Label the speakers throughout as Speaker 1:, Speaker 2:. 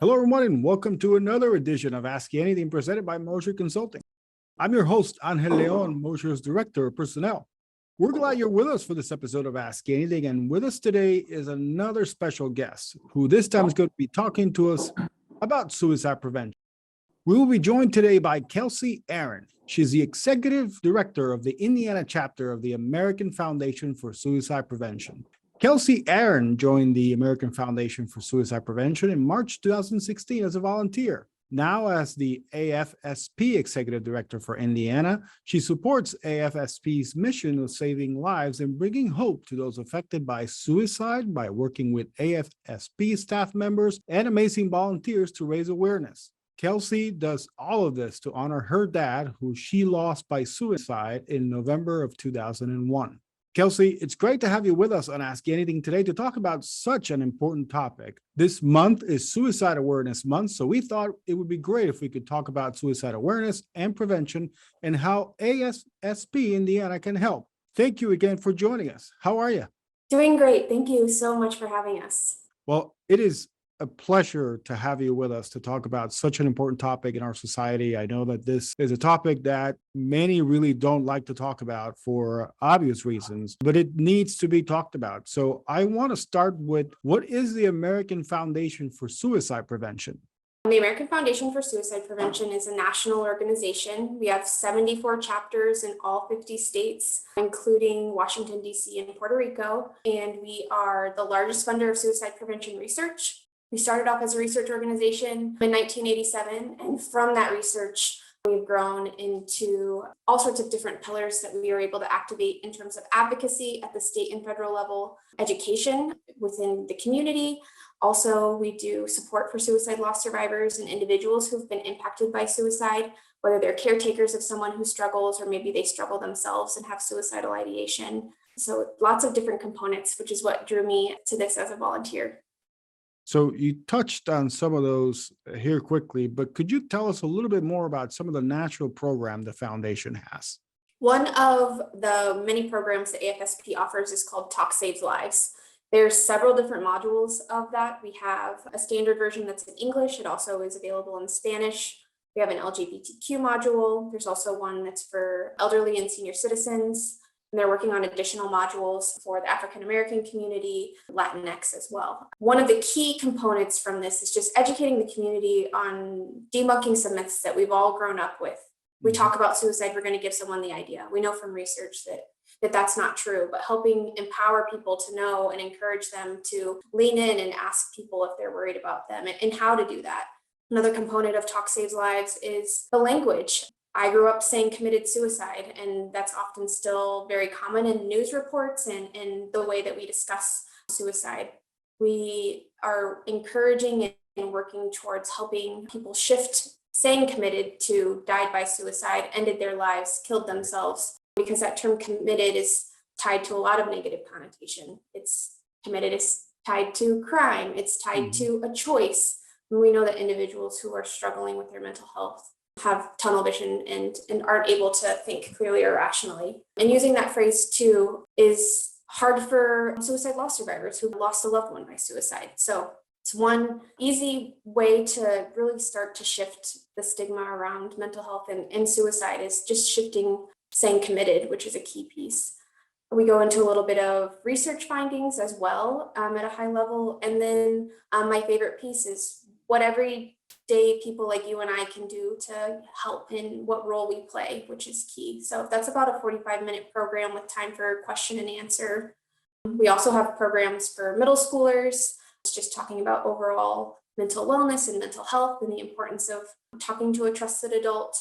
Speaker 1: Hello, everyone, and welcome to another edition of Ask You Anything presented by Mosher Consulting. I'm your host, Angel Leon, Mosher's Director of Personnel. We're glad you're with us for this episode of Ask You Anything, and with us today is another special guest who this time is going to be talking to us about suicide prevention. We will be joined today by Kelsey Aaron. She's the Executive Director of the Indiana chapter of the American Foundation for Suicide Prevention. Kelsey Aaron joined the American Foundation for Suicide Prevention in March 2016 as a volunteer. Now, as the AFSP Executive Director for Indiana, she supports AFSP's mission of saving lives and bringing hope to those affected by suicide by working with AFSP staff members and amazing volunteers to raise awareness. Kelsey does all of this to honor her dad, who she lost by suicide in November of 2001. Kelsey, it's great to have you with us on Ask You Anything today to talk about such an important topic. This month is Suicide Awareness Month, so we thought it would be great if we could talk about suicide awareness and prevention and how AFSP Indiana can help. Thank you again for joining us. How are you?
Speaker 2: Doing great. Thank you so much for having us.
Speaker 1: Well, it is a pleasure to have you with us to talk about such an important topic in our society. I know that this is a topic that many really don't like to talk about for obvious reasons, but it needs to be talked about. So I want to start with, what is the American Foundation for Suicide Prevention?
Speaker 2: The American Foundation for Suicide Prevention is a national organization. We have 74 chapters in all 50 states, including Washington, D.C. and Puerto Rico. And we are the largest funder of suicide prevention research. We started off as a research organization in 1987, and from that research, we've grown into all sorts of different pillars that we are able to activate in terms of advocacy at the state and federal level, education within the community. Also, we do support for suicide loss survivors and individuals who've been impacted by suicide, whether they're caretakers of someone who struggles or maybe they struggle themselves and have suicidal ideation. So lots of different components, which is what drew me to this as a volunteer.
Speaker 1: So you touched on some of those here quickly, but could you tell us a little bit more about some of the national program the foundation has?
Speaker 2: One of the many programs that AFSP offers is called Talk Saves Lives. There's several different modules of that. We have a standard version that's in English. It also is available in Spanish. We have an LGBTQ module. There's also one that's for elderly and senior citizens. And they're working on additional modules for the African American community, Latinx as well. One of the key components from this is just educating the community on debunking some myths that we've all grown up with. We talk about suicide, we're going to give someone the idea. We know from research that that's not true, but helping empower people to know and encourage them to lean in and ask people if they're worried about them and how to do that. Another component of Talk Saves Lives is the language. I grew up saying committed suicide, and that's often still very common in news reports and in the way that we discuss suicide. We are encouraging and working towards helping people shift saying committed to died by suicide, ended their lives, killed themselves, because that term committed is tied to a lot of negative connotation. It's committed is tied to crime. It's tied to a choice. And we know that individuals who are struggling with their mental health have tunnel vision and aren't able to think clearly or rationally. And using that phrase too is hard for suicide loss survivors who lost a loved one by suicide. So it's one easy way to really start to shift the stigma around mental health and suicide is just shifting saying committed, which is a key piece. We go into a little bit of research findings as well at a high level. And then my favorite piece is what everyday people like you and I can do to help in what role we play, which is key. So that's about a 45-minute program with time for question and answer. We also have programs for middle schoolers, just talking about overall mental wellness and mental health and the importance of talking to a trusted adult.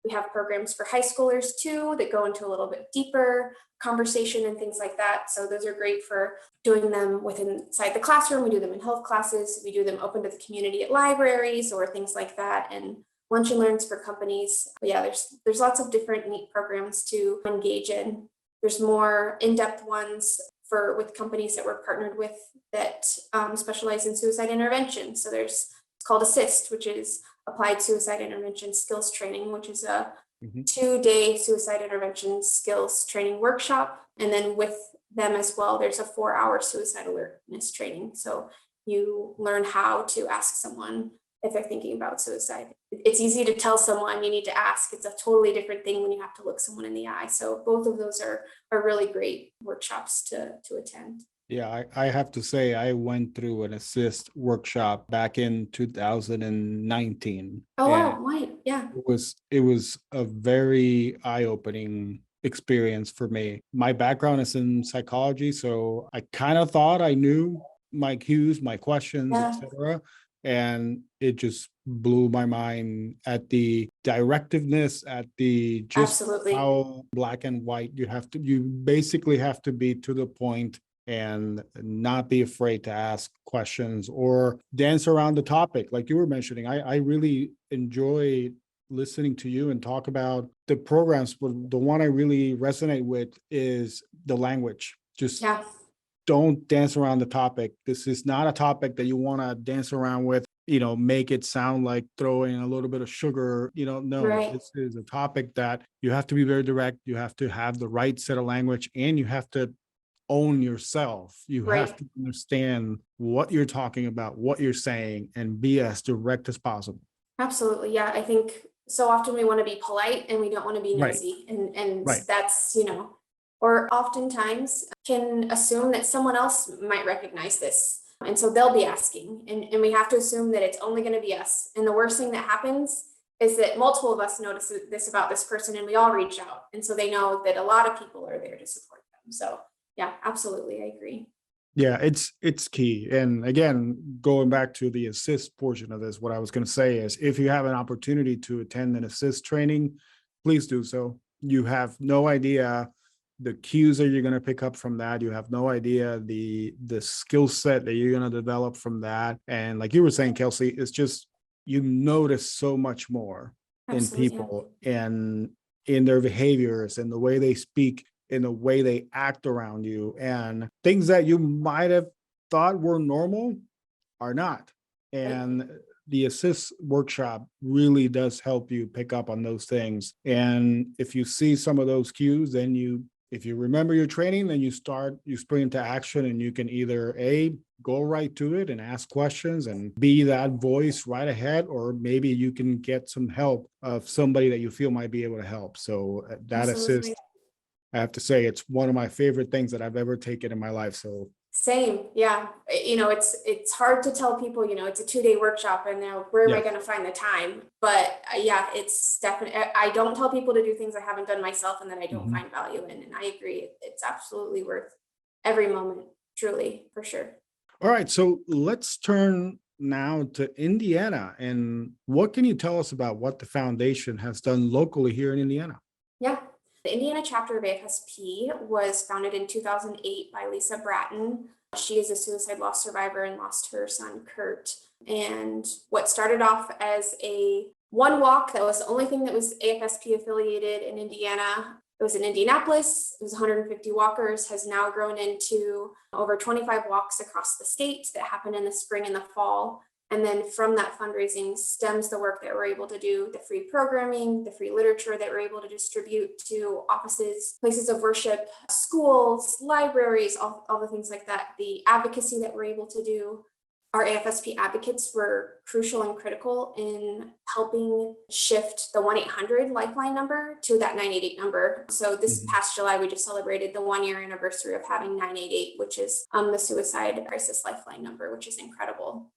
Speaker 2: We have programs for high schoolers too that go into a little bit deeper conversation and things like that. So those are great for doing them inside the classroom. We do them in health classes. We do them open to the community at libraries or things like that, and lunch and learns for companies. But yeah, there's lots of different neat programs to engage in. There's more in-depth ones with companies that we're partnered with that specialize in suicide intervention. So it's called ASSIST, which is Applied Suicide Intervention Skills Training, which is a 2-day suicide intervention skills training workshop. And then with them as well, there's a 4-hour suicide awareness training. So you learn how to ask someone if they're thinking about suicide. It's easy to tell someone, you need to ask. It's a totally different thing when you have to look someone in the eye. So both of those are really great workshops to attend.
Speaker 1: Yeah, I have to say, I went through an assist workshop back in 2019.
Speaker 2: Oh,
Speaker 1: And
Speaker 2: wow, right, yeah.
Speaker 1: it was a very eye-opening experience for me. My background is in psychology, so I kind of thought I knew my cues, my questions,
Speaker 2: Yeah.
Speaker 1: etc. And it just blew my mind at the directiveness, at the just
Speaker 2: Absolutely.
Speaker 1: how black and white you basically have to be to the point and not be afraid to ask questions or dance around the topic. Like you were mentioning, I really enjoy listening to you and talk about the programs, but the one I really resonate with is the language. Just
Speaker 2: Yeah,
Speaker 1: don't dance around the topic. This is not a topic that you want to dance around with, make it sound like throwing a little bit of sugar, no,
Speaker 2: right,
Speaker 1: this is a topic that you have to be very direct. You have to have the right set of language, and you have to own yourself. You have
Speaker 2: right.
Speaker 1: to understand what you're talking about, what you're saying, and be as direct as possible.
Speaker 2: Absolutely. Yeah. I think so often we want to be polite and we don't want to be
Speaker 1: Right,
Speaker 2: nosy. And
Speaker 1: right.
Speaker 2: that's, or oftentimes can assume that someone else might recognize this. And so they'll be asking. And we have to assume that it's only going to be us. And the worst thing that happens is that multiple of us notice this about this person and we all reach out. And so they know that a lot of people are there to support them. So yeah, absolutely. I agree.
Speaker 1: Yeah, it's key. And again, going back to the assist portion of this, what I was going to say is if you have an opportunity to attend an assist training, please do so. You have no idea the cues that you're going to pick up from that. You have no idea the skill set that you're going to develop from that. And like you were saying, Kelsey, it's just you notice so much more in
Speaker 2: Absolutely. Yeah.
Speaker 1: people and in their behaviors and the way they speak, in the way they act around you, and things that you might have thought were normal are not.
Speaker 2: Right.
Speaker 1: And the assist workshop really does help you pick up on those things. And if you see some of those cues, then if you remember your training, then you spring into action, and you can either go right to it and ask questions and be that voice right ahead, or maybe you can get some help of somebody that you feel might be able to help. So that assist,
Speaker 2: Absolutely.
Speaker 1: I have to say, it's one of my favorite things that I've ever taken in my life. So
Speaker 2: Same. Yeah. It's hard to tell people, it's a 2-day workshop and now where am I
Speaker 1: yeah.
Speaker 2: going to find the time? But yeah, it's definitely, I don't tell people to do things I haven't done myself and that I don't
Speaker 1: Mhm.
Speaker 2: find value in. And I agree. It's absolutely worth every moment, truly, for sure.
Speaker 1: All right. So let's turn now to Indiana. And what can you tell us about what the foundation has done locally here in Indiana?
Speaker 2: Yeah. The Indiana chapter of AFSP was founded in 2008 by Lisa Bratton. She is a suicide loss survivor and lost her son, Kurt. And what started off as a one walk, that was the only thing that was AFSP affiliated in Indiana. It was in Indianapolis. It was 150 walkers, has now grown into over 25 walks across the state that happen in the spring and the fall. And then from that fundraising stems the work that we're able to do, the free programming, the free literature that we're able to distribute to offices, places of worship, schools, libraries, all the things like that, the advocacy that we're able to do. Our AFSP advocates were crucial and critical in helping shift the 1-800 Lifeline number to that 988 number. So this
Speaker 1: Mhm.
Speaker 2: past July, we just celebrated the 1-year anniversary of having 988, which is the suicide crisis lifeline number, which is incredible.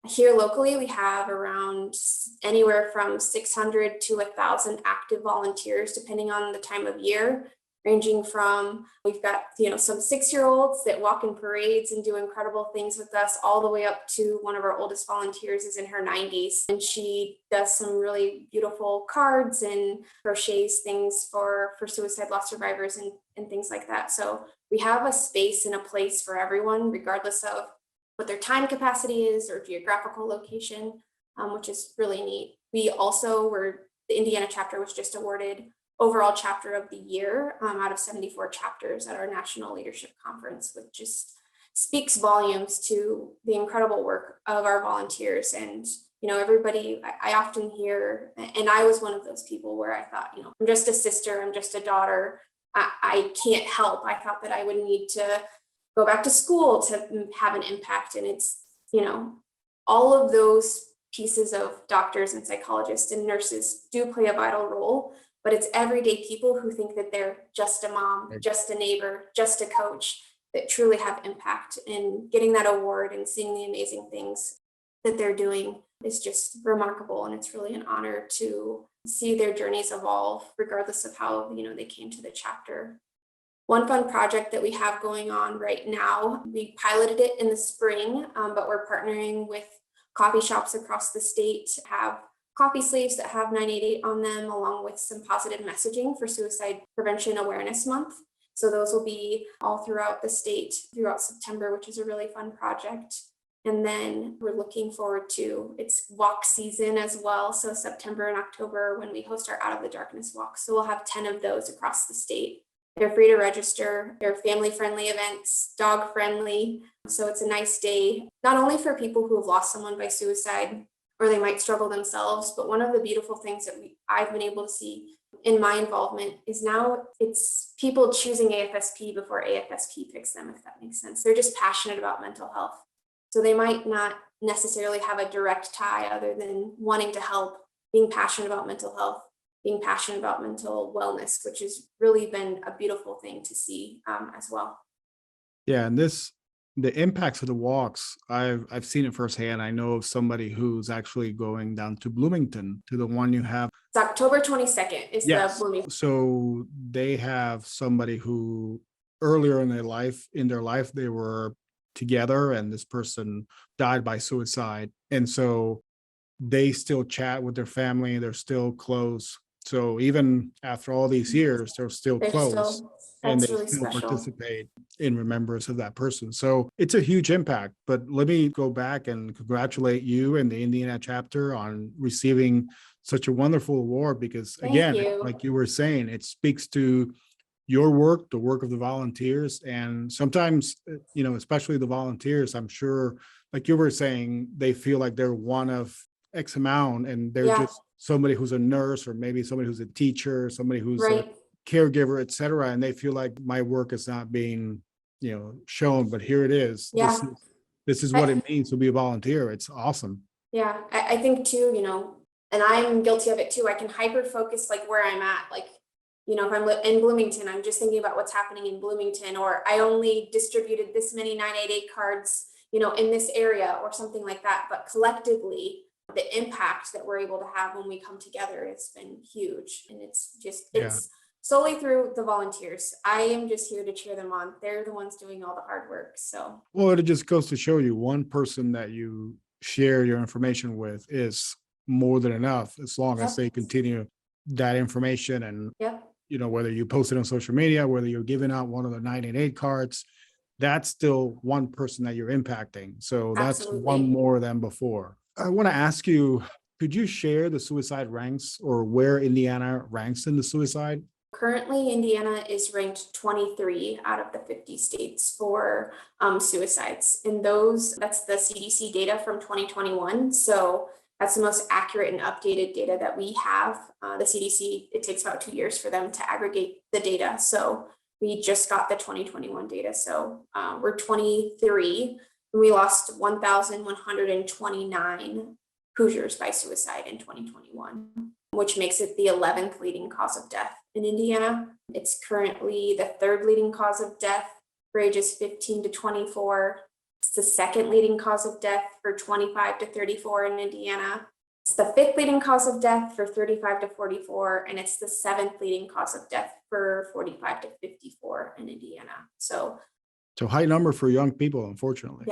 Speaker 2: Here locally, we have around anywhere from 600 to 1,000 active volunteers, depending on the time of year, ranging from, we've got, some 6-year-olds that walk in parades and do incredible things with us, all the way up to one of our oldest volunteers is in her 90s. And she does some really beautiful cards and crochets things for suicide loss survivors and things like that. So we have a space and a place for everyone, regardless of what their time capacity is or geographical location, which is really neat. We also the Indiana chapter was just awarded overall chapter of the year out of 74 chapters at our national leadership conference, which just speaks volumes to the incredible work of our volunteers. And everybody, I often hear, and I was one of those people where I thought, I'm just a sister, I'm just a daughter, I can't help. I thought that I would need to go back to school to have an impact. And it's, all of those pieces of doctors and psychologists and nurses do play a vital role, but it's everyday people who think that they're just a mom, just a neighbor, just a coach that truly have impact. And getting that award and seeing the amazing things that they're doing is just remarkable. And it's really an honor to see their journeys evolve regardless of how, they came to the chapter. One fun project that we have going on right now, we piloted it in the spring, but we're partnering with coffee shops across the state to have coffee sleeves that have 988 on them, along with some positive messaging for Suicide Prevention Awareness Month. So those will be all throughout the state throughout September, which is a really fun project. And then we're looking forward to, it's walk season as well. So September and October when we host our Out of the Darkness walk. So we'll have 10 of those across the state. They're free to register. They're family-friendly events, dog-friendly. So it's a nice day, not only for people who have lost someone by suicide or they might struggle themselves, but one of the beautiful things that I've been able to see in my involvement is now it's people choosing AFSP before AFSP picks them, if that makes sense. They're just passionate about mental health. So they might not necessarily have a direct tie other than wanting to help, being passionate about mental health, being passionate about mental wellness, which has really been a beautiful thing to see as well.
Speaker 1: Yeah, and the impacts of the walks, I've seen it firsthand. I know of somebody who's actually going down to Bloomington, to the one you have.
Speaker 2: It's October 22nd is the Bloomington.
Speaker 1: So they have somebody who earlier in their life, they were together and this person died by suicide. And so they still chat with their family. They're still close. So even after all these years, they're still close. And they
Speaker 2: really
Speaker 1: still
Speaker 2: special.
Speaker 1: participate in remembrance of that person. So it's a huge impact. But let me go back and congratulate you and the Indiana chapter on receiving such a wonderful award, because again, like you were saying, it speaks to your work, the work of the volunteers. And sometimes, especially the volunteers, I'm sure, like you were saying, they feel like they're one of X amount and they're just somebody who's a nurse or maybe somebody who's a teacher, somebody who's a caregiver, et cetera. And they feel like my work is not being, shown, but here it is.
Speaker 2: Yeah.
Speaker 1: This is what it means to be a volunteer. It's awesome.
Speaker 2: Yeah. I think too, and I'm guilty of it too. I can hyper focus like where I'm at. Like, if I'm in Bloomington, I'm just thinking about what's happening in Bloomington, or I only distributed this many 988 cards, in this area or something like that. But collectively, the impact that we're able to have when we come together, it's been huge. And it's solely through the volunteers. I am just here to cheer them on. They're the ones doing all the hard work. So,
Speaker 1: well, it just goes to show you one person that you share your information with is more than enough, as long as they continue that information. And, whether you post it on social media, whether you're giving out one of the 988 cards, that's still one person that you're impacting. So that's one more than before. I want to ask you, could you share the suicide ranks or where Indiana ranks in the suicide?
Speaker 2: Currently, Indiana is ranked 23 out of the 50 states for suicides. And that's the CDC data from 2021. So that's the most accurate and updated data that we have. The CDC, it takes about 2 years for them to aggregate the data. So we just got the 2021 data. So we're 23. We lost 1,129 Hoosiers by suicide in 2021, which makes it the 11th leading cause of death in Indiana. It's currently the 3rd leading cause of death for ages 15 to 24. It's the 2nd leading cause of death for 25 to 34 in Indiana. It's the 5th leading cause of death for 35 to 44, and it's the 7th leading cause of death for 45 to 54 in Indiana. So
Speaker 1: high number for young people, unfortunately.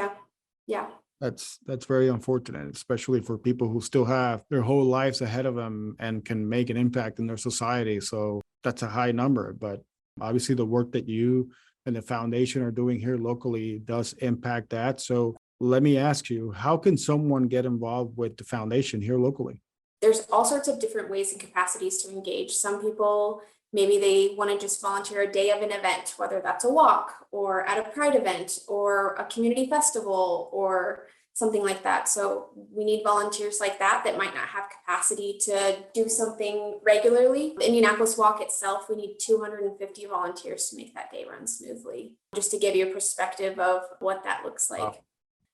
Speaker 2: Yeah.
Speaker 1: That's very unfortunate, especially for people who still have their whole lives ahead of them and can make an impact in their society. So that's a high number, but obviously the work that you and the foundation are doing here locally does impact that. So let me ask you, how can someone get involved with the foundation here locally?
Speaker 2: There's all sorts of different ways and capacities to engage. Some people, maybe they want to just volunteer a day of an event, whether that's a walk or at a Pride event or a community festival or something like that. So we need volunteers like that might not have capacity to do something regularly. The Indianapolis Walk itself, we need 250 volunteers to make that day run smoothly, just to give you a perspective of what that looks like.
Speaker 1: Wow.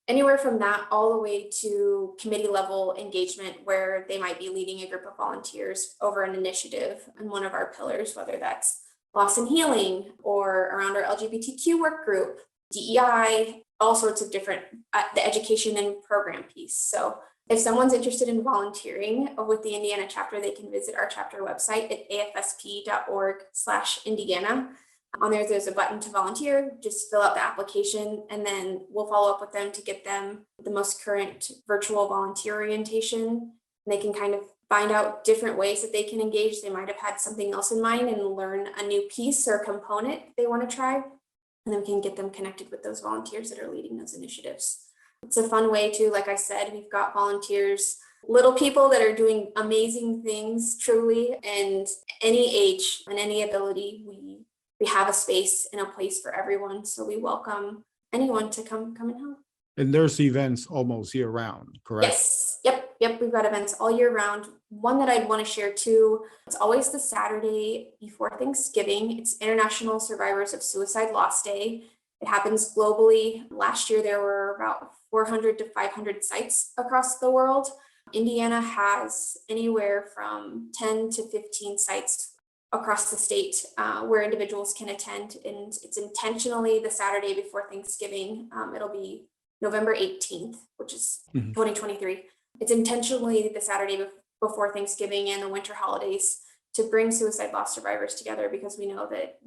Speaker 2: anywhere from that all the way to committee level engagement, where they might be leading a group of volunteers over an initiative in one of our pillars, whether that's loss and healing or around our LGBTQ work group, DEI, all sorts of different, the education and program piece. So if someone's interested in volunteering with the Indiana chapter, they can visit our chapter website at afsp.org/Indiana. On there's a button to volunteer, just fill out the application, and then we'll follow up with them to get them the most current virtual volunteer orientation. And they can kind of find out different ways that they can engage. They might have had something else in mind and learn a new piece or component they want to try. And then we can get them connected with those volunteers that are leading those initiatives. It's a fun way to, like I said, we've got volunteers, little people that are doing amazing things, truly, and any age and any ability. We have a space and a place for everyone. So we welcome anyone to come and help.
Speaker 1: And there's events almost year round, correct?
Speaker 2: Yes. Yep. We've got events all year round. One that I'd want to share too, it's always the Saturday before Thanksgiving. It's International Survivors of Suicide Loss Day. It happens globally. Last year, there were about 400 to 500 sites across the world. Indiana has anywhere from 10 to 15 sites across the state where individuals can attend. And it's intentionally the Saturday before Thanksgiving. It'll be November 18th, which is 2023. It's intentionally the Saturday before Thanksgiving and the winter holidays to bring suicide loss survivors together, because we know that,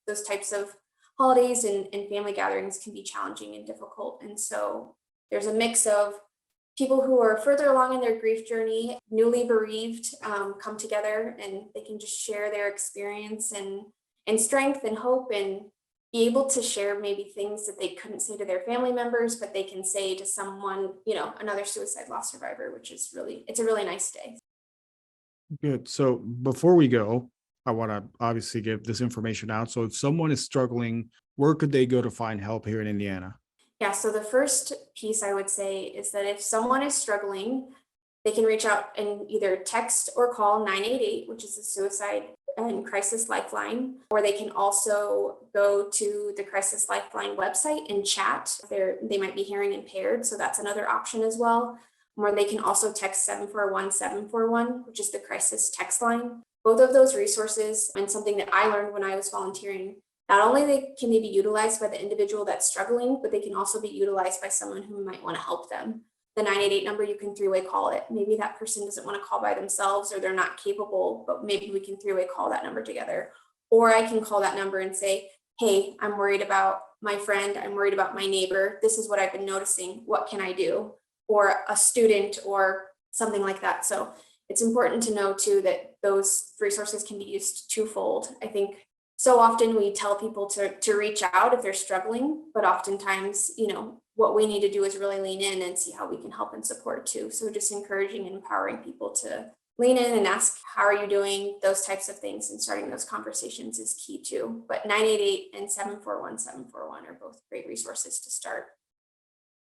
Speaker 2: those types of holidays and family gatherings can be challenging and difficult. And so there's a mix of people who are further along in their grief journey, newly bereaved, come together and they can just share their experience and strength and hope, and be able to share maybe things that they couldn't say to their family members, but they can say to someone, another suicide loss survivor, which is it's a really nice day.
Speaker 1: Good. So before we go, I want to obviously give this information out. So if someone is struggling, where could they go to find help here in Indiana?
Speaker 2: Yeah, so the first piece I would say is that if someone is struggling, they can reach out and either text or call 988, which is the Suicide and Crisis Lifeline, or they can also go to the Crisis Lifeline website and chat. They might be hearing impaired, so that's another option as well. Or they can also text 741-741, which is the crisis text line. Both of those resources, and something that I learned when I was volunteering, not only can they be utilized by the individual that's struggling, but they can also be utilized by someone who might want to help them. The 988 number, you can three-way call it. Maybe that person doesn't want to call by themselves, or they're not capable, but maybe we can three-way call that number together. Or I can call that number and say, hey, I'm worried about my friend. I'm worried about my neighbor. This is what I've been noticing. What can I do? Or a student or something like that. So it's important to know too that those resources can be used twofold. I think so often we tell people to reach out if they're struggling, but oftentimes, what we need to do is really lean in and see how we can help and support too. So just encouraging and empowering people to lean in and ask, how are you doing? Those types of things, and starting those conversations is key too. But 988 and 741-741 are both great resources to start.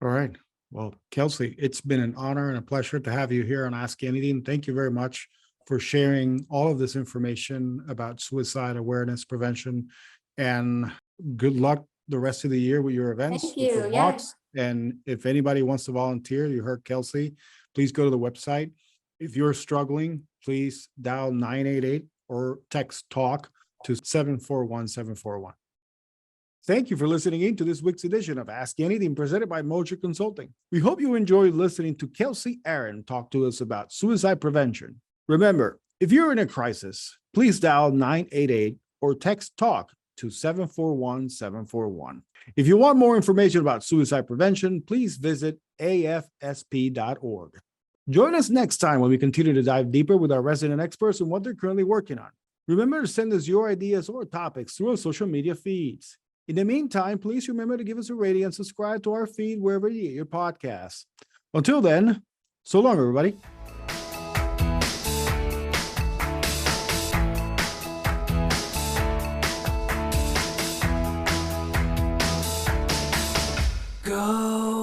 Speaker 1: All right. Well, Kelsey, it's been an honor and a pleasure to have you here on Ask Anything. Thank you very much for sharing all of this information about suicide awareness prevention, and good luck the rest of the year with your events.
Speaker 2: Thank you.
Speaker 1: Walks. And if anybody wants to volunteer, you heard Kelsey, please go to the website. If you're struggling, please dial 988 or text TALK to 741-741. Thank you for listening in to this week's edition of Ask Anything, presented by Mosher Consulting. We hope you enjoyed listening to Kelsey Aaron talk to us about suicide prevention. Remember, if you're in a crisis, please dial 988 or text TALK to 741-741. If you want more information about suicide prevention, please visit afsp.org. Join us next time when we continue to dive deeper with our resident experts and what they're currently working on. Remember to send us your ideas or topics through our social media feeds. In the meantime, please remember to give us a rating and subscribe to our feed wherever you get your podcasts. Until then, so long, everybody.
Speaker 3: Go